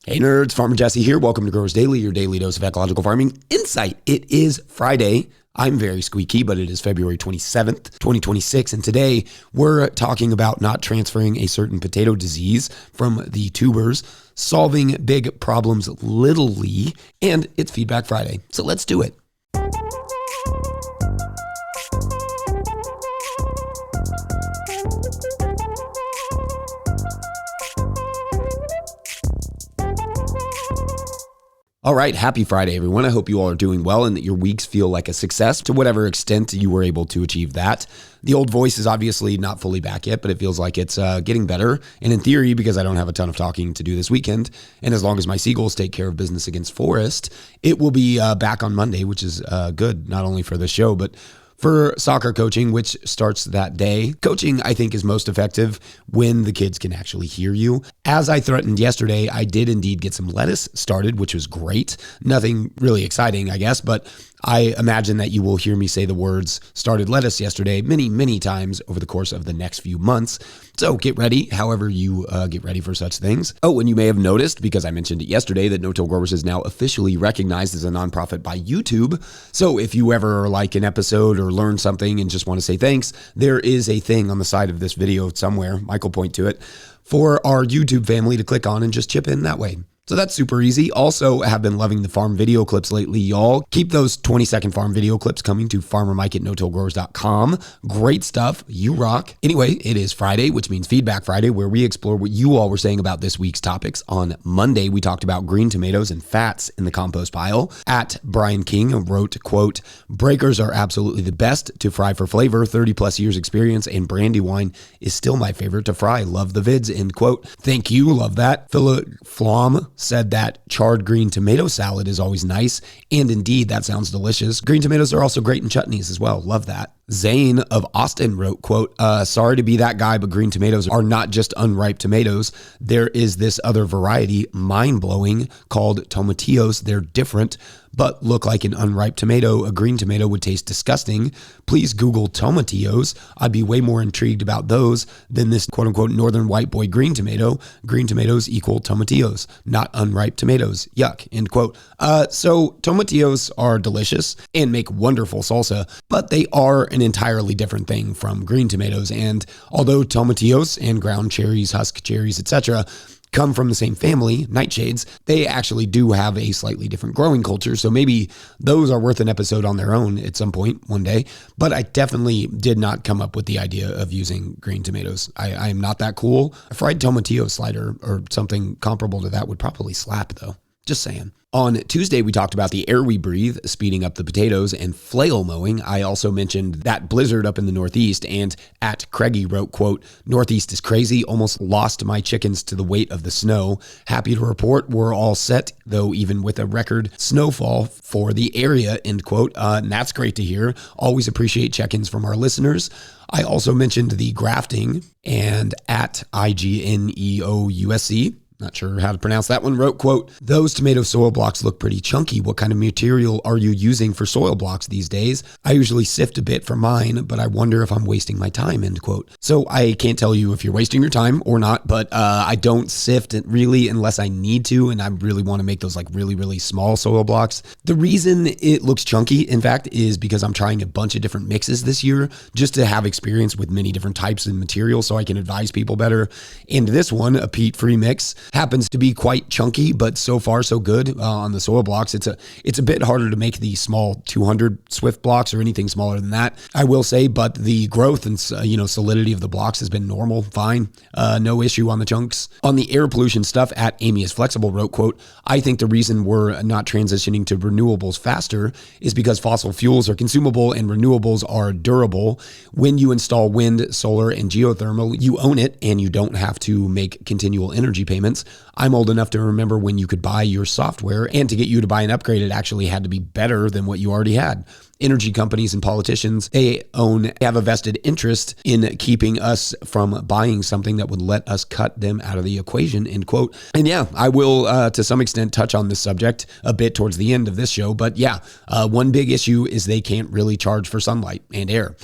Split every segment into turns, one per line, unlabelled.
Hey nerds, Farmer Jesse here. Welcome to Growers Daily, your daily dose of ecological farming insight. It is Friday. I'm very squeaky, but it is February 27th, 2026. And today we're talking about not transferring a certain potato disease from the tubers, solving big problems littly, and it's Feedback Friday. So let's do it. All right, happy Friday, everyone. I hope you all are doing well and that your weeks feel like a success to whatever extent you were able to achieve that. The old voice is obviously not fully back yet, but it feels like it's getting better. And in theory, because I don't have a ton of talking to do this weekend, and as long as my seagulls take care of business against Forest, it will be back on Monday, which is good, not only for the show, but for soccer coaching, which starts that day. Coaching, I think, is most effective when the kids can actually hear you. As I threatened yesterday, I did indeed get some lettuce started, which was great. Nothing really exciting, I guess, but I imagine that you will hear me say the words started lettuce yesterday many times over the course of the next few months. So get ready, however you get ready for such things. Oh, and you may have noticed, because I mentioned it yesterday, that No-Till Growers is now officially recognized as a nonprofit by YouTube. So if you ever like an episode or learn something and just want to say thanks, there is a thing on the side of this video somewhere, Mike will point to it, for our YouTube family to click on and just chip in that way. So that's super easy. Also, have been loving the farm video clips lately, y'all. Keep those 20-second farm video clips coming to farmermike@notillgrowers.com. Great stuff. You rock. Anyway, it is Friday, which means Feedback Friday, where we explore what you all were saying about this week's topics. On Monday, we talked about green tomatoes and fats in the compost pile. At Brian King wrote, quote, breakers are absolutely the best to fry for flavor. 30 plus years experience, and brandy wine is still my favorite to fry. Love the vids, end quote. Thank you. Love that. Philip Flom said that charred green tomato salad is always nice. And indeed, that sounds delicious. Green tomatoes are also great in chutneys as well. Love that. Zane of Austin wrote, quote, sorry to be that guy, but green tomatoes are not just unripe tomatoes. There is this other variety, mind-blowing, called tomatillos. They're different, but look like an unripe tomato. A green tomato would taste disgusting. Please Google tomatillos. I'd be way more intrigued about those than this quote-unquote northern white boy green tomato. Green tomatoes equal tomatillos, not unripe tomatoes. Yuck, end quote. So tomatillos are delicious and make wonderful salsa, but they are an entirely different thing from green tomatoes. And although tomatillos and ground cherries, husk cherries, etc., come from the same family, nightshades, they actually do have a slightly different growing culture. So maybe those are worth an episode on their own at some point one day. But I definitely did not come up with the idea of using green tomatoes. I am not that cool. A fried tomatillo slider or something comparable to that would probably slap though. Just saying. On Tuesday, we talked about the air we breathe, speeding up the potatoes, and flail mowing. I also mentioned that blizzard up in the Northeast, and at Craigie wrote, quote, Northeast is crazy, almost lost my chickens to the weight of the snow. Happy to report we're all set, though, even with a record snowfall for the area, end quote. And that's great to hear. Always appreciate check-ins from our listeners. I also mentioned the grafting, and at IGNEOUSC, not sure how to pronounce that one, wrote, quote, those tomato soil blocks look pretty chunky. What kind of material are you using for soil blocks these days? I usually sift a bit for mine, but I wonder if I'm wasting my time, end quote. So I can't tell you if you're wasting your time or not, but I don't sift it really unless I need to, and I really want to make those like really small soil blocks. The reason it looks chunky, in fact, is because I'm trying a bunch of different mixes this year just to have experience with many different types of material so I can advise people better. And this one, a peat-free mix, happens to be quite chunky, but so far so good on the soil blocks. It's a bit harder to make the small 200 Swift blocks or anything smaller than that, I will say, but the growth and solidity of the blocks has been normal, fine, no issue on the chunks. On the air pollution stuff, at Amy is Flexible wrote, quote, I think the reason we're not transitioning to renewables faster is because fossil fuels are consumable and renewables are durable. When you install wind, solar, and geothermal, you own it and you don't have to make continual energy payments. I'm old enough to remember when you could buy your software, and to get you to buy an upgrade, it actually had to be better than what you already had. energy companies and politicians, they have a vested interest in keeping us from buying something that would let us cut them out of the equation, end quote. And yeah, I will to some extent touch on this subject a bit towards the end of this show. But yeah, one big issue is they can't really charge for sunlight and air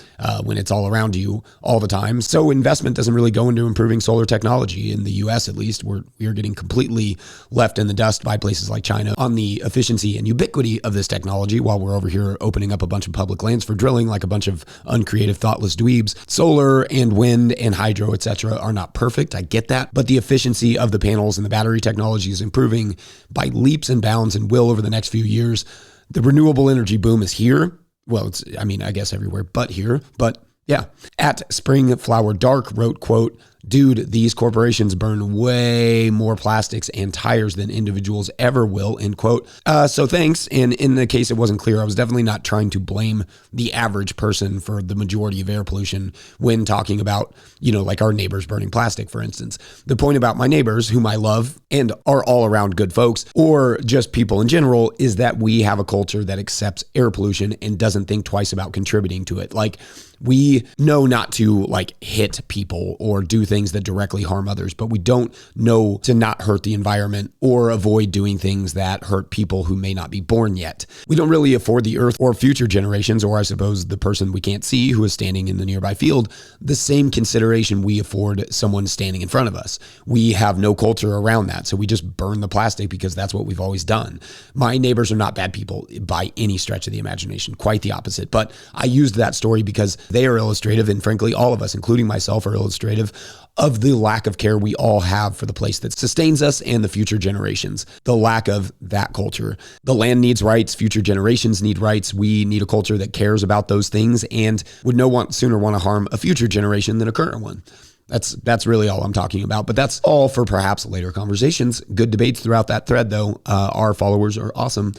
when it's all around you all the time. So investment doesn't really go into improving solar technology in the US, at least. We are getting completely left in the dust by places like China on the efficiency and ubiquity of this technology, while we're over here opening up a bunch of public lands for drilling like a bunch of uncreative, thoughtless dweebs. Solar and wind and hydro, etc., are not perfect. I get that. But the efficiency of the panels and the battery technology is improving by leaps and bounds and will over the next few years. The renewable energy boom is here. Well, I guess everywhere but here. But yeah. At Spring Flower Dark wrote, quote, "Dude, these corporations burn way more plastics and tires than individuals ever will," end quote. So thanks. And in the case it wasn't clear, I was definitely not trying to blame the average person for the majority of air pollution when talking about, like our neighbors burning plastic, for instance. The point about my neighbors, whom I love and are all around good folks, or just people in general, is that we have a culture that accepts air pollution and doesn't think twice about contributing to it. Like, we know not to hit people or do things that directly harm others, but we don't know to not hurt the environment or avoid doing things that hurt people who may not be born yet. We don't really afford the earth or future generations, or I suppose the person we can't see who is standing in the nearby field, the same consideration we afford someone standing in front of us. We have no culture around that, so we just burn the plastic because that's what we've always done. My neighbors are not bad people by any stretch of the imagination, quite the opposite. But I used that story because they are illustrative, and frankly, all of us, including myself, are illustrative of the lack of care we all have for the place that sustains us and the future generations. The lack of that culture. The land needs rights. Future generations need rights. We need a culture that cares about those things and would sooner want to harm a future generation than a current one. That's really all I'm talking about, but that's all for perhaps later conversations. Good debates throughout that thread, though. Our followers are awesome.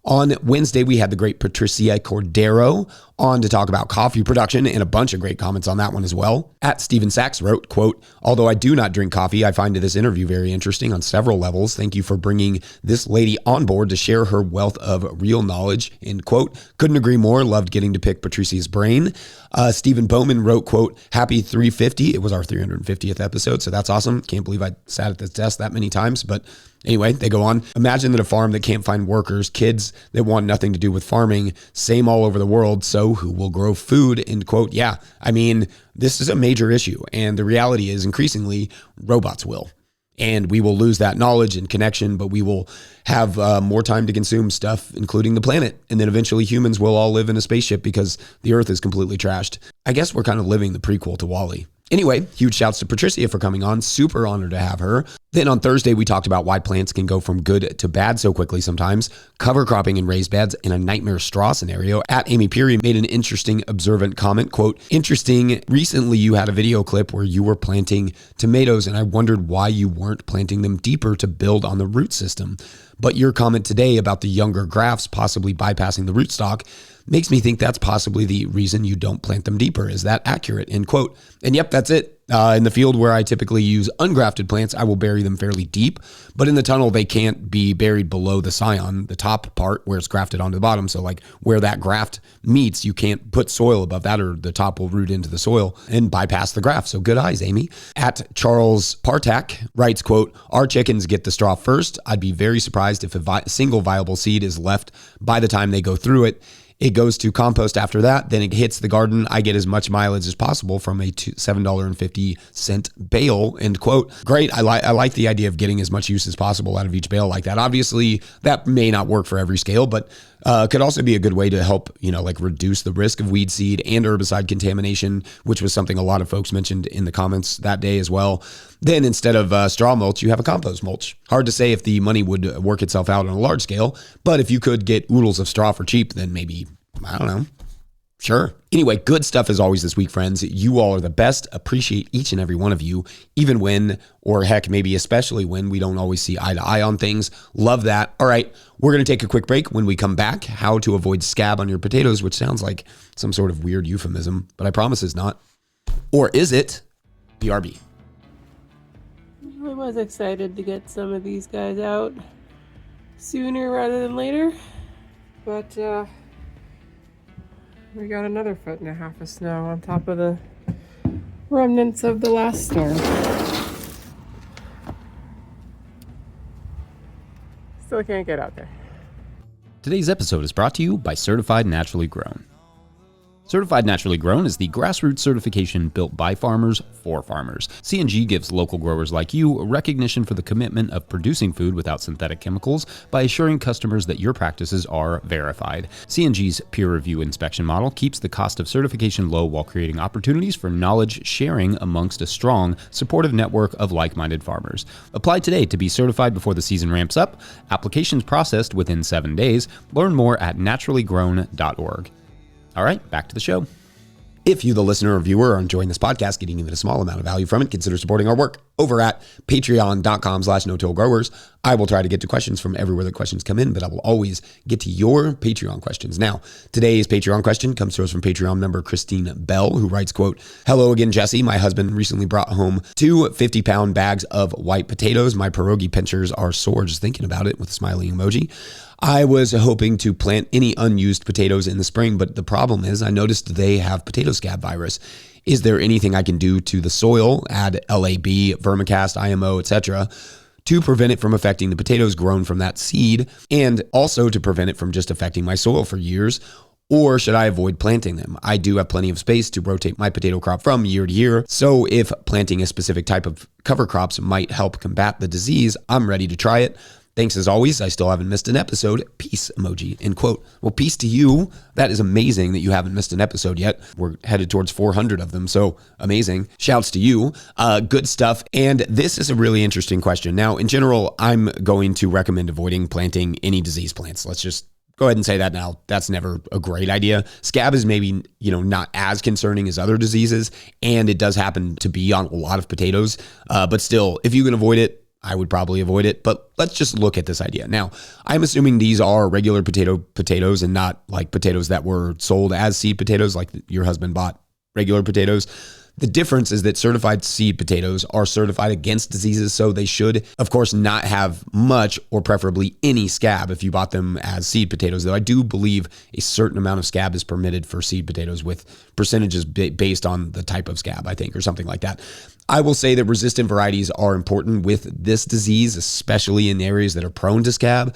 On Wednesday, we had the great Patricia Cordero on to talk about coffee production, and a bunch of great comments on that one as well. At Stephen Sachs wrote, quote, "Although I do not drink coffee, I find this interview very interesting on several levels. Thank you for bringing this lady on board to share her wealth of real knowledge," end quote. Couldn't agree more. Loved getting to pick Patricia's brain. Stephen Bowman wrote, quote, "Happy 350. It was our 350th episode, so that's awesome. Can't believe I sat at this desk that many times, but anyway, they go on. "Imagine that a farm that can't find workers, kids that want nothing to do with farming, same all over the world. So who will grow food?" End quote. Yeah, this is a major issue. And the reality is increasingly robots will. And we will lose that knowledge and connection, but we will have more time to consume stuff, including the planet. And then eventually humans will all live in a spaceship because the earth is completely trashed. I guess we're kind of living the prequel to WALL-E. Anyway, huge shouts to Patricia for coming on. Super honored to have her. Then on Thursday, we talked about why plants can go from good to bad so quickly sometimes, cover cropping in raised beds, and a nightmare straw scenario. At Amy Peary made an interesting observant comment, quote, "Interesting, recently you had a video clip where you were planting tomatoes and I wondered why you weren't planting them deeper to build on the root system. But your comment today about the younger grafts possibly bypassing the rootstock makes me think that's possibly the reason you don't plant them deeper. Is that accurate?" End quote. And yep, that's it. In the field where I typically use ungrafted plants, I will bury them fairly deep, but in the tunnel, they can't be buried below the scion, the top part where it's grafted onto the bottom. So like where that graft meets, you can't put soil above that or the top will root into the soil and bypass the graft. So good eyes, Amy. At Charles Partak writes, quote, "Our chickens get the straw first. I'd be very surprised if a single viable seed is left by the time they go through it. It goes to compost after that, then it hits the garden. I get as much mileage as possible from a $7.50 bale," end quote. Great. I like the idea of getting as much use as possible out of each bale like that. Obviously, that may not work for every scale, but could also be a good way to help, reduce the risk of weed seed and herbicide contamination, which was something a lot of folks mentioned in the comments that day as well. Then instead of straw mulch, you have a compost mulch. Hard to say if the money would work itself out on a large scale, but if you could get oodles of straw for cheap, then maybe, I don't know. Sure. Anyway, good stuff as always this week, friends. You all are the best. Appreciate each and every one of you, even when, or heck, maybe especially when we don't always see eye to eye on things. Love that. All right, we're going to take a quick break. When we come back, how to avoid scab on your potatoes, which sounds like some sort of weird euphemism, but I promise it's not. Or is it? BRB.
I was excited to get some of these guys out sooner rather than later, but We got another 1.5 feet of snow on top of the remnants of the last storm. Still can't get out there.
Today's episode is brought to you by Certified Naturally Grown. Certified Naturally Grown is the grassroots certification built by farmers for farmers. C&G gives local growers like you recognition for the commitment of producing food without synthetic chemicals by assuring customers that your practices are verified. C&G's peer review inspection model keeps the cost of certification low while creating opportunities for knowledge sharing amongst a strong, supportive network of like-minded farmers. Apply today to be certified before the season ramps up. Applications processed within 7 days. Learn more at naturallygrown.org. All right, back to the show. If you, the listener or viewer, are enjoying this podcast, getting even a small amount of value from it, consider supporting our work over at patreon.com/no-till-growers. I will try to get to questions from everywhere the questions come in, but I will always get to your Patreon questions. Now, today's Patreon question comes to us from Patreon member Christine Bell, who writes, quote, "Hello again, Jesse. My husband recently brought home 2 50-pound bags of white potatoes. My pierogi pinchers are sore just thinking about it," with a smiling emoji. "I was hoping to plant any unused potatoes in the spring, but the problem is I noticed they have potato scab virus. Is there anything I can do to the soil, add LAB, vermicast, IMO, etc., to prevent it from affecting the potatoes grown from that seed, and also to prevent it from just affecting my soil for years? Or should I avoid planting them? I do have plenty of space to rotate my potato crop from year to year, so if planting a specific type of cover crops might help combat the disease, I'm ready to try it. Thanks as always. I still haven't missed an episode. Peace emoji," end quote. Well, peace to you. That is amazing that you haven't missed an episode yet. We're headed towards 400 of them, so amazing. Shouts to you. Good stuff. And this is a really interesting question. Now, in general, I'm going to recommend avoiding planting any disease plants. Let's just go ahead and say that now. That's never a great idea. Scab is maybe, not as concerning as other diseases, and it does happen to be on a lot of potatoes. But still, if you can avoid it, I would probably avoid it, but let's just look at this idea. Now, I'm assuming these are regular potatoes and not like potatoes that were sold as seed potatoes, like your husband bought regular potatoes. The difference is that certified seed potatoes are certified against diseases, so they should, of course, not have much or preferably any scab if you bought them as seed potatoes, though I do believe a certain amount of scab is permitted for seed potatoes with percentages based on the type of scab, I think, or something like that. I will say that resistant varieties are important with this disease, especially in areas that are prone to scab.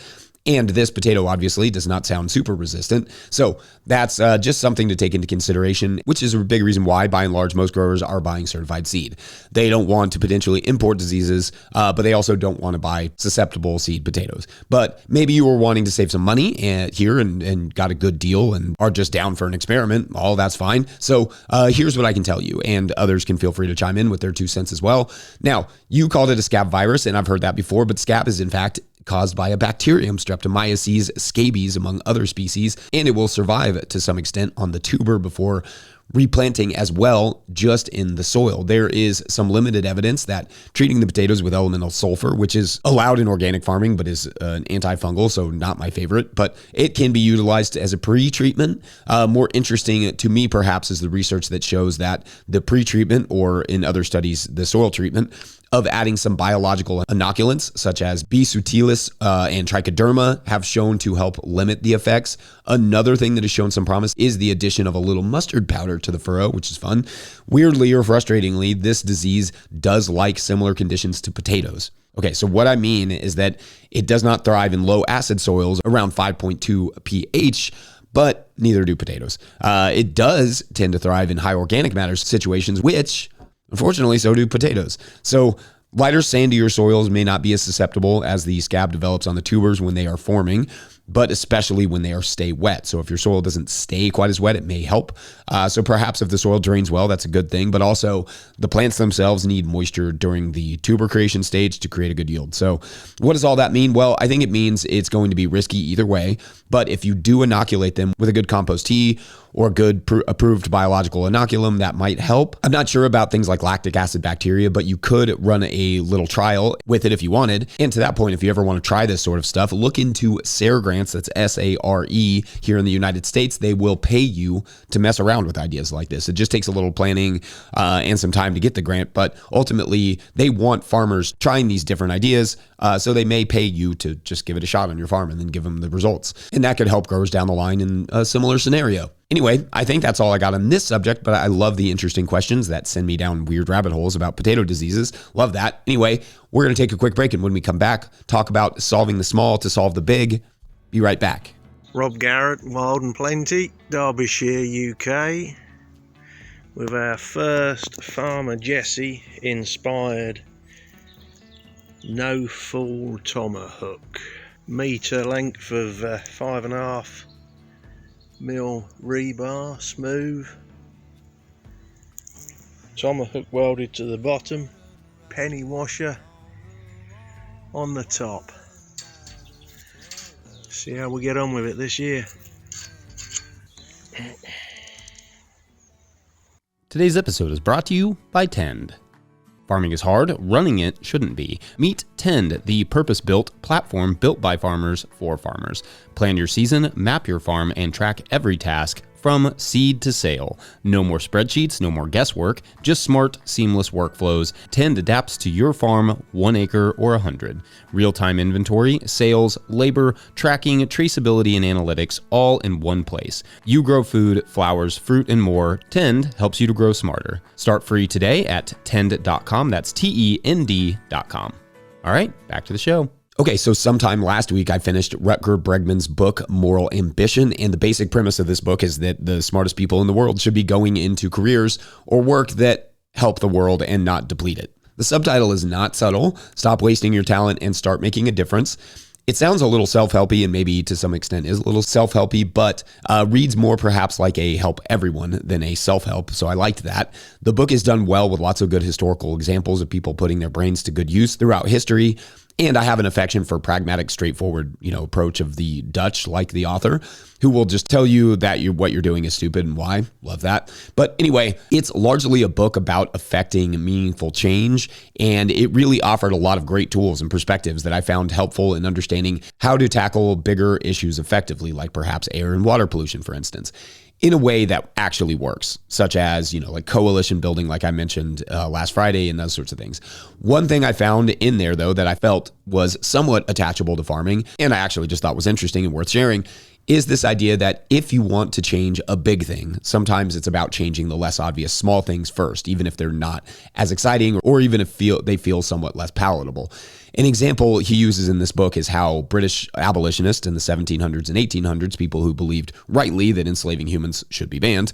And this potato obviously does not sound super resistant. So that's just something to take into consideration, which is a big reason why, by and large, most growers are buying certified seed. They don't want to potentially import diseases, but they also don't want to buy susceptible seed potatoes. But maybe you were wanting to save some money here and got a good deal and are just down for an experiment. All that's fine. So here's what I can tell you, and others can feel free to chime in with their 2 cents as well. Now, you called it a scab virus, and I've heard that before, but scab is in fact caused by a bacterium, Streptomyces scabies, among other species, and it will survive to some extent on the tuber before replanting as well, just in the soil. There is some limited evidence that treating the potatoes with elemental sulfur, which is allowed in organic farming, but is an antifungal, so not my favorite, but it can be utilized as a pre-treatment. More interesting to me, perhaps, is the research that shows that the pre-treatment, or in other studies, the soil treatment, of adding some biological inoculants such as B. subtilis and trichoderma have shown to help limit the effects. Another thing that has shown some promise is the addition of a little mustard powder to the furrow, which is fun. Weirdly or frustratingly, this disease does like similar conditions to potatoes. Okay, so what I mean is that it does not thrive in low acid soils around 5.2 pH, but neither do potatoes. It does tend to thrive in high organic matter situations, which unfortunately, so do potatoes. So lighter, sandier soils may not be as susceptible as the scab develops on the tubers when they are forming, but especially when they stay wet. So if your soil doesn't stay quite as wet, it may help. So perhaps if the soil drains well, that's a good thing. But also the plants themselves need moisture during the tuber creation stage to create a good yield. So what does all that mean? Well, I think it means it's going to be risky either way. But if you do inoculate them with a good compost tea or a good approved biological inoculum, that might help. I'm not sure about things like lactic acid bacteria, but you could run a little trial with it if you wanted. And to that point, if you ever want to try this sort of stuff, look into Ceregram grants, that's SARE here in the United States, they will pay you to mess around with ideas like this. It just takes a little planning and some time to get the grant, but ultimately they want farmers trying these different ideas, so they may pay you to just give it a shot on your farm and then give them the results. And that could help growers down the line in a similar scenario. Anyway, I think that's all I got on this subject, but I love the interesting questions that send me down weird rabbit holes about potato diseases. Love that. Anyway, we're going to take a quick break, and when we come back, talk about solving the small to solve the big. Be right back.
Rob Garrett, Wild and Plenty, Derbyshire, UK, with our first Farmer Jesse inspired no-fall tomahawk. Metre length of 5.5 mil rebar, smooth. Tomahawk welded to the bottom, penny washer on the top. See how we get on with it this year.
Today's episode is brought to you by Tend. Farming is hard, running it shouldn't be. Meet Tend, the purpose-built platform built by farmers for farmers. Plan your season, map your farm, and track every task from seed to sale. No more spreadsheets, no more guesswork, just smart, seamless workflows. Tend adapts to your farm, 1 acre or 100. Real-time inventory, sales, labor, tracking, traceability, and analytics all in one place. You grow food, flowers, fruit, and more. Tend helps you to grow smarter. Start free today at tend.com. That's TEND.com. All right, back to the show. Okay, so sometime last week, I finished Rutger Bregman's book, Moral Ambition, and the basic premise of this book is that the smartest people in the world should be going into careers or work that help the world and not deplete it. The subtitle is not subtle. Stop wasting your talent and start making a difference. It sounds a little self-helpy, and maybe to some extent is a little self-helpy, but reads more perhaps like a help everyone than a self-help, so I liked that. The book is done well with lots of good historical examples of people putting their brains to good use throughout history. And I have an affection for pragmatic, straightforward, approach of the Dutch, like the author, who will just tell you that what you're doing is stupid and why. Love that. But anyway, it's largely a book about affecting meaningful change, and it really offered a lot of great tools and perspectives that I found helpful in understanding how to tackle bigger issues effectively, like perhaps air and water pollution, for instance, in a way that actually works, such as, like coalition building, like I mentioned last Friday, and those sorts of things. One thing I found in there, though, that I felt was somewhat attachable to farming, and I actually just thought was interesting and worth sharing, is this idea that if you want to change a big thing, sometimes it's about changing the less obvious small things first, even if they're not as exciting or even if they feel somewhat less palatable. An example he uses in this book is how British abolitionists in the 1700s and 1800s, people who believed rightly that enslaving humans should be banned,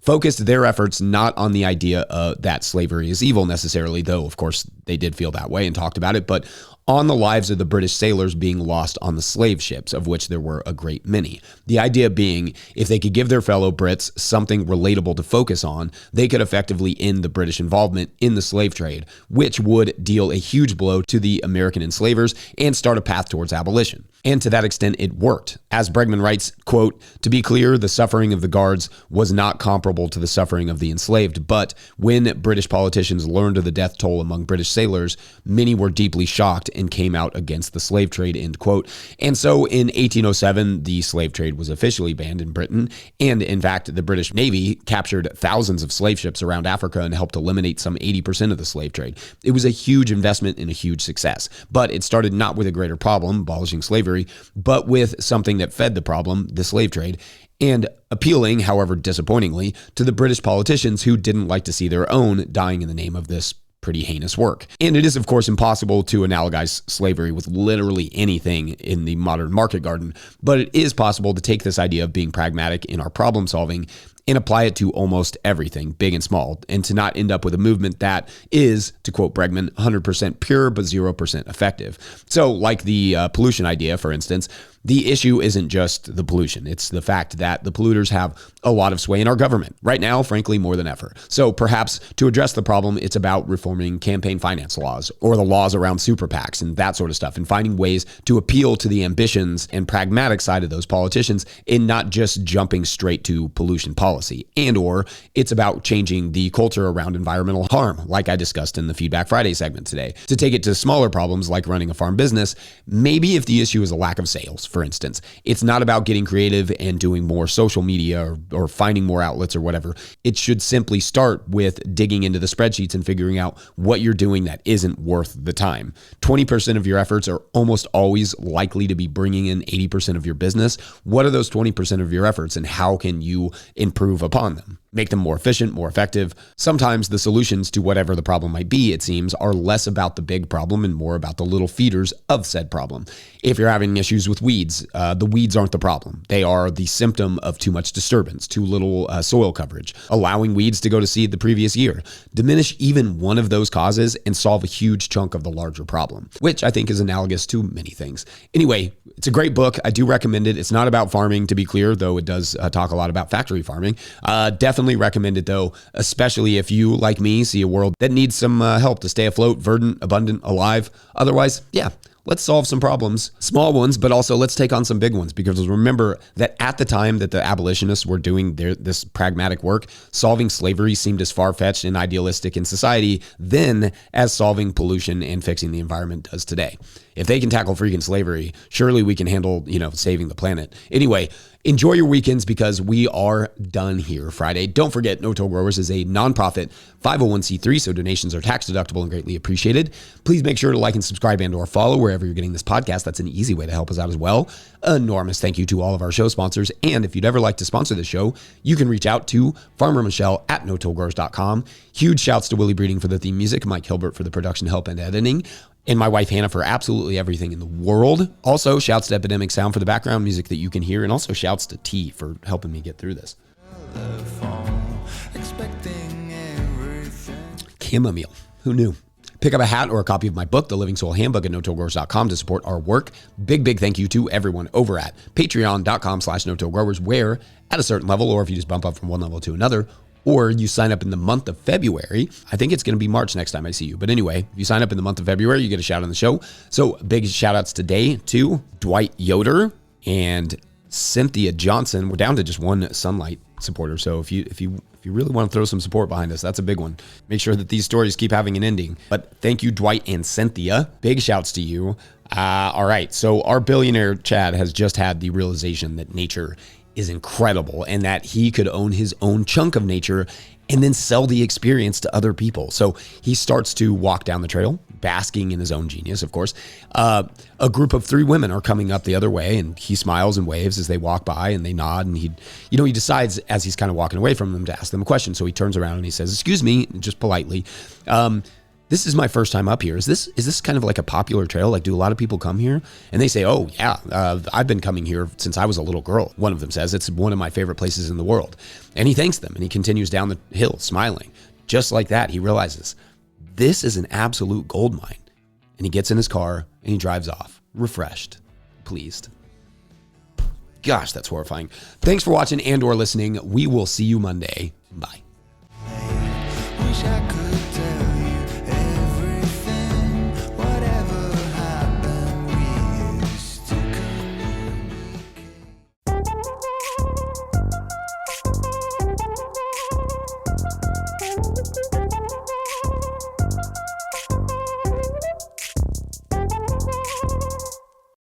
focused their efforts not on the idea that slavery is evil necessarily, though of course they did feel that way and talked about it, but on the lives of the British sailors being lost on the slave ships, of which there were a great many. The idea being, if they could give their fellow Brits something relatable to focus on, they could effectively end the British involvement in the slave trade, which would deal a huge blow to the American enslavers and start a path towards abolition. And to that extent, it worked. As Bregman writes, quote, "To be clear, the suffering of the guards was not comparable to the suffering of the enslaved, but when British politicians learned of the death toll among British sailors, many were deeply shocked and came out against the slave trade," end quote. And so in 1807, the slave trade was officially banned in Britain. And in fact, the British Navy captured thousands of slave ships around Africa and helped eliminate some 80% of the slave trade. It was a huge investment and a huge success. But it started not with a greater problem, abolishing slavery, but with something that fed the problem, the slave trade, and appealing, however disappointingly, to the British politicians who didn't like to see their own dying in the name of this pretty heinous work. And it is, of course, impossible to analogize slavery with literally anything in the modern market garden, but it is possible to take this idea of being pragmatic in our problem solving and apply it to almost everything, big and small, and to not end up with a movement that is, to quote Bregman, 100% pure but 0% effective. So like the pollution idea, for instance, the issue isn't just the pollution. It's the fact that the polluters have a lot of sway in our government right now, frankly, more than ever. So perhaps to address the problem, it's about reforming campaign finance laws or the laws around super PACs and that sort of stuff, and finding ways to appeal to the ambitions and pragmatic side of those politicians and not just jumping straight to pollution policy. policy, and or it's about changing the culture around environmental harm, like I discussed in the Feedback Friday segment today. To take it to smaller problems like running a farm business, maybe if the issue is a lack of sales, for instance, it's not about getting creative and doing more social media or finding more outlets or whatever. It should simply start with digging into the spreadsheets and figuring out what you're doing that isn't worth the time. 20% of your efforts are almost always likely to be bringing in 80% of your business. What are those 20% of your efforts and how can you improve upon them? Make them more efficient, more effective. Sometimes the solutions to whatever the problem might be, it seems, are less about the big problem and more about the little feeders of said problem. If you're having issues with weeds, the weeds aren't the problem. They are the symptom of too much disturbance, too little soil coverage, allowing weeds to go to seed the previous year. Diminish even one of those causes and solve a huge chunk of the larger problem, which I think is analogous to many things. Anyway, it's a great book. I do recommend it. It's not about farming, to be clear, though it does talk a lot about factory farming. Definitely recommend it, though, especially if you, like me, see a world that needs some help to stay afloat, verdant, abundant, alive. Otherwise, yeah, let's solve some problems, small ones, but also let's take on some big ones, because remember that at the time that the abolitionists were doing this pragmatic work, solving slavery seemed as far-fetched and idealistic in society then as solving pollution and fixing the environment does today. If they can tackle freaking slavery, surely we can handle, saving the planet. Anyway, enjoy your weekends because we are done here Friday. Don't forget, No Till Growers is a nonprofit 501c3, so donations are tax deductible and greatly appreciated. Please make sure to like and subscribe and or follow wherever you're getting this podcast. That's an easy way to help us out as well. Enormous thank you to all of our show sponsors. And if you'd ever like to sponsor the show, you can reach out to Farmer Michelle at notillgrowers.com. Huge shouts to Willie Breeding for the theme music, Mike Hilbert for the production help and editing, and my wife Hannah for absolutely everything in the world. Also, shouts to Epidemic Sound for the background music that you can hear, and also shouts to T for helping me get through this. Chamomile. Who knew? Pick up a hat or a copy of my book, The Living Soul Handbook, at notillgrowers.com to support our work. Big thank you to everyone over at patreon.com/notillgrowers, where at a certain level, or if you just bump up from one level to another, or you sign up in the month of February. I think it's going to be March next time I see you. But anyway, if you sign up in the month of February, you get a shout on the show. So big shout outs today to Dwight Yoder and Cynthia Johnson. We're down to just one Sunlight supporter. So if you really want to throw some support behind us, that's a big one. Make sure that these stories keep having an ending. But thank you, Dwight and Cynthia. Big shouts to you. All right. So our billionaire Chad has just had the realization that nature is incredible and that he could own his own chunk of nature and then sell the experience to other people. So he starts to walk down the trail, basking in his own genius, of course. A group of 3 women are coming up the other way, and he smiles and waves as they walk by, and they nod, and he decides as he's kind of walking away from them to ask them a question. So he turns around and he says, "Excuse me," just politely, "this is my first time up here. Is this kind of like a popular trail? Like, do a lot of people come here?" And they say, "Oh yeah, I've been coming here since I was a little girl." One of them says, "It's one of my favorite places in the world." And he thanks them and he continues down the hill smiling. Just like that, he realizes this is an absolute gold mine. And he gets in his car and he drives off, refreshed, pleased. Gosh, that's horrifying. Thanks for watching and or listening. We will see you Monday. Bye.